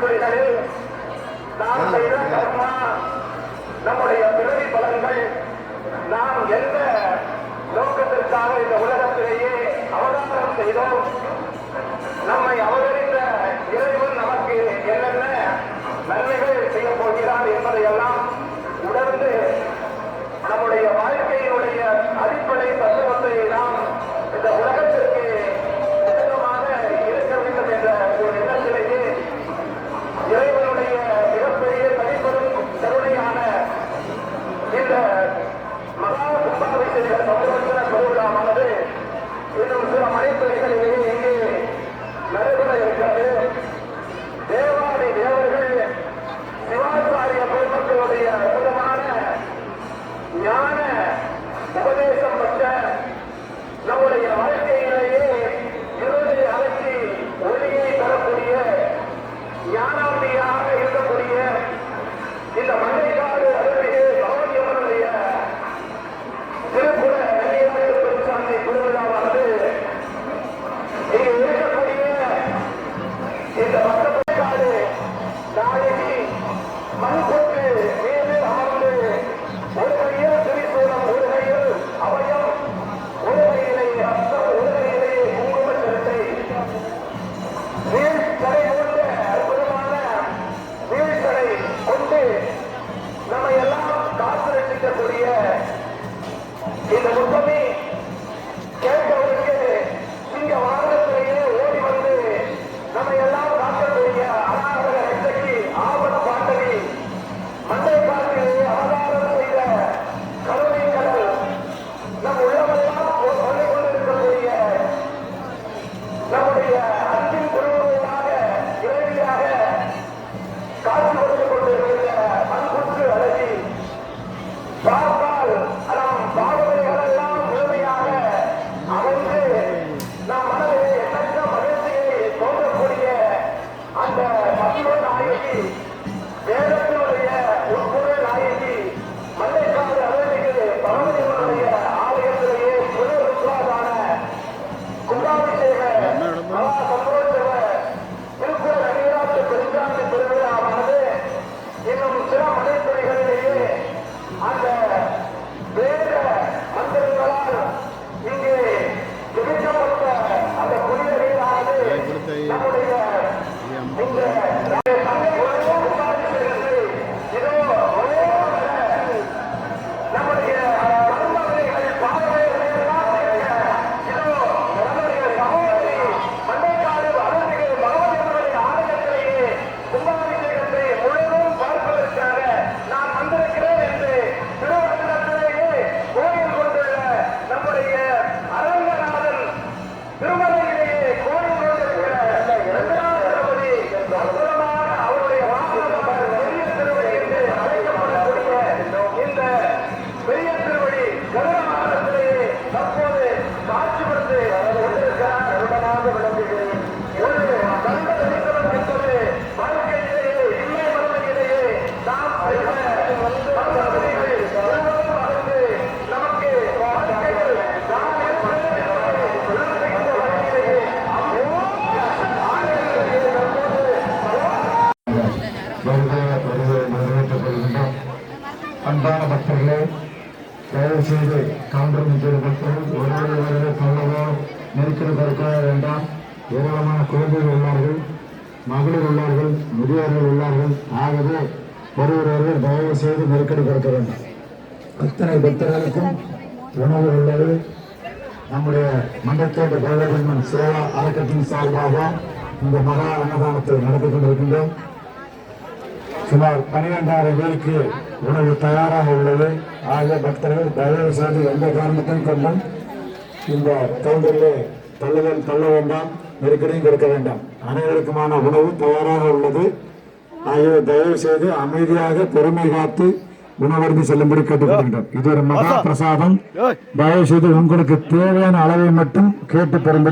மணித்துளிகளில் நாம் செய்த கர்மா, நம்முடைய பிறவி பலன்கள், நாம் எந்த நோக்கத்திற்காக இந்த உலகத்திலேயே அவதாரம் செய்தோம், நம்மை அவதரித்த இறைவன் நமக்கு என்னென்ன நன்மைகள் செய்ய போகிறார் என்பதையெல்லாம் உணர்ந்து நம்முடைய வாழ்க்கையினுடைய அடிப்படை தத்துவத்தை நாம் இந்த உலகத்திற்கு உலகமாக இருக்க வேண்டும் என்ற ஒரு எண்ணத்திலேயே இறைவனுடைய மிகப்பெரிய தனிப்பெரும் கருணையான இந்த மகா கும்பாபிஷேக சமூகத்தின பெருவிழாவானது இன்னும் சில மணித்துளிகளிலேயே இங்கே நடைபெற இருக்கிறது. தேவாதி தேவர்கள் சிவாச்சாரிய பெருமக்களுடைய அற்புதமான ஞான உபதேசம் பெற்ற நம்முடைய வாழ்க்கையிலேயே இருளை அகற்றி ஒளியை தரக்கூடிய ஞானாம்பியாக இருக்கக்கூடிய இந்த மண்டைக்காடு அருள்மிகு பகவதியம்மனுடைய திருப்புற பெருசாந்தி திருவிழாவானது இங்கு இருக்கக்கூடிய இந்த மண்டபக்காடு நாயகி மண்பொட்டு மீது அமர்ந்து ஒரு கையில் திரிசூலம், ஒரு கையில் அவயம், ஒரு கையிலே அஸ்தம், ஒரு கையிலே குங்கும சிரட்டை, வீழ்ச்சடை போன்ற அற்புதமான வீழ்ச்சடை கொண்டு நம்மை எல்லாம் காத்து ரசிக்கக்கூடிய இந்த முத்தமி கேட்பவருக்கு சிங்க வாகனத்திலேயே ஓடி வந்து நம்மை எல்லாம் காக்கக்கூடிய அநாகர ரட்சகி ஆவண பாண்டவி மண்டை காட்டிலே அவதாரம் செய்த கருணை கடல் நம் உள்ளமெல்லாம் சொல்லிக் கொண்டிருக்கக்கூடிய நம்முடைய அன்பின் குருவாக இறைவியாக காட்சி கொடுத்துக் கொண்டிருக்கிற மண்புற்று அழகி பார்த்தால் நம் பாவனைகளெல்லாம் முழுமையாக அமைந்து நம் மனதிலே எண்ணற்ற மகிழ்ச்சியை தோன்றக்கூடிய அந்த மகிழ்வு நாயகி, வேதத்தினுடைய உட்பொருள் நாயகி, மல்லைக்காடு அருள்மிகு பகவதியம்மனுடைய ஆலயத்திலேயே புனருத்ராதான கும்பாபிஷேக மகா சந்தோஷவ திருக்குற அணியாற்று பெருஞ்சாந்தி திருவிழாவானது இன்னும் சில மணித்துளிகளிலேயே அந்த வேத மந்திரங்களால் இங்கே ஜெபிக்கப்பட்ட அந்த புனித நீரானது நம்முடைய இந்த இதோ நம்முடைய மருமகளைகள் பார்வையெல்லாம் இதோ நம்முடைய சகோதரி மண்டைக்காடு அருள்மிகு பகவதியம்மனுடைய ஆலயத்திலேயே கும்பாபிஷேகத்தை முழுவதும் பார்ப்பதற்காக நான் வந்திருக்கிறேன் என்று திருவண்ணத்திலேயே கோயில் கொண்டுள்ள நம்முடைய அரங்கநாதன் திருமலையிலேயே கோயில் கொண்டிருக்கிற ரங்கநாதபதி அற்புதமான அவருடைய வாகனம் பெரிய திருவடி என்று அழைக்கப்படக்கூடிய இந்த பெரிய திருவடி கருணாகரத்திலேயே தற்போது காட்சிப்படுத்தி கொண்டிருக்கிறார். உடனாக விளங்குகிறேன். ஒரு நல்ல தரிசனம் என்பது வாழ்க்கையிலேயே இல்லை மறுமையிலேயே நாம் செய்த மறுபடிகள் முழுவதும் அகன்று நமக்கு வாழ்க்கையில் நாம் இருப்பது என்பதை உணர்த்துகின்ற வகையிலேயே நிறைவேற்றப்படுகின்றோம். அன்பான பக்தர்களே, தயவு செய்து கவுண்டர் நிற்கிற பக்தர்கள் ஒருவரை சொல்லவோ நெருக்கடி கொடுக்க வேண்டாம். ஏராளமான குழந்தைகள் உள்ளார்கள், மகளிர் உள்ளார்கள், முதியோர்கள் உள்ளார்கள். ஆகவே ஒருவர்கள் தயவு செய்து நெருக்கடி கொடுக்க வேண்டாம். அத்தனை பக்தர்களுக்கும் உணவு உள்ளது. நம்முடைய மண்டத்தோட்ட பகவதியம்மன் சேவா அறக்கட்டின் சார்பாக இந்த மகா அன்னதானத்தை நடத்தி கொண்டிருக்கின்றோம். சுமார் 12,000 பேருக்கு உணவு தயாராக உள்ளது. ஆகிய பக்தர்கள் தயவு செய்து எந்த காரணத்தையும் கொண்டும் இந்த கவுண்டரிலே தள்ள வேண்டாம், நெருக்கடியும் கொடுக்க வேண்டாம். அனைவருக்குமான உணவு தயாராக உள்ளது. ஆகிய தயவு செய்து அமைதியாக பொறுமை காத்து உணவருந்தி செல்லும்படி கேட்டுக்கொள்கின்றோம். இது ஒரு மகா பிரசாதம். தயவு செய்து உங்களுக்கு தேவையான அளவை மட்டும் கேட்டு பெறும்படி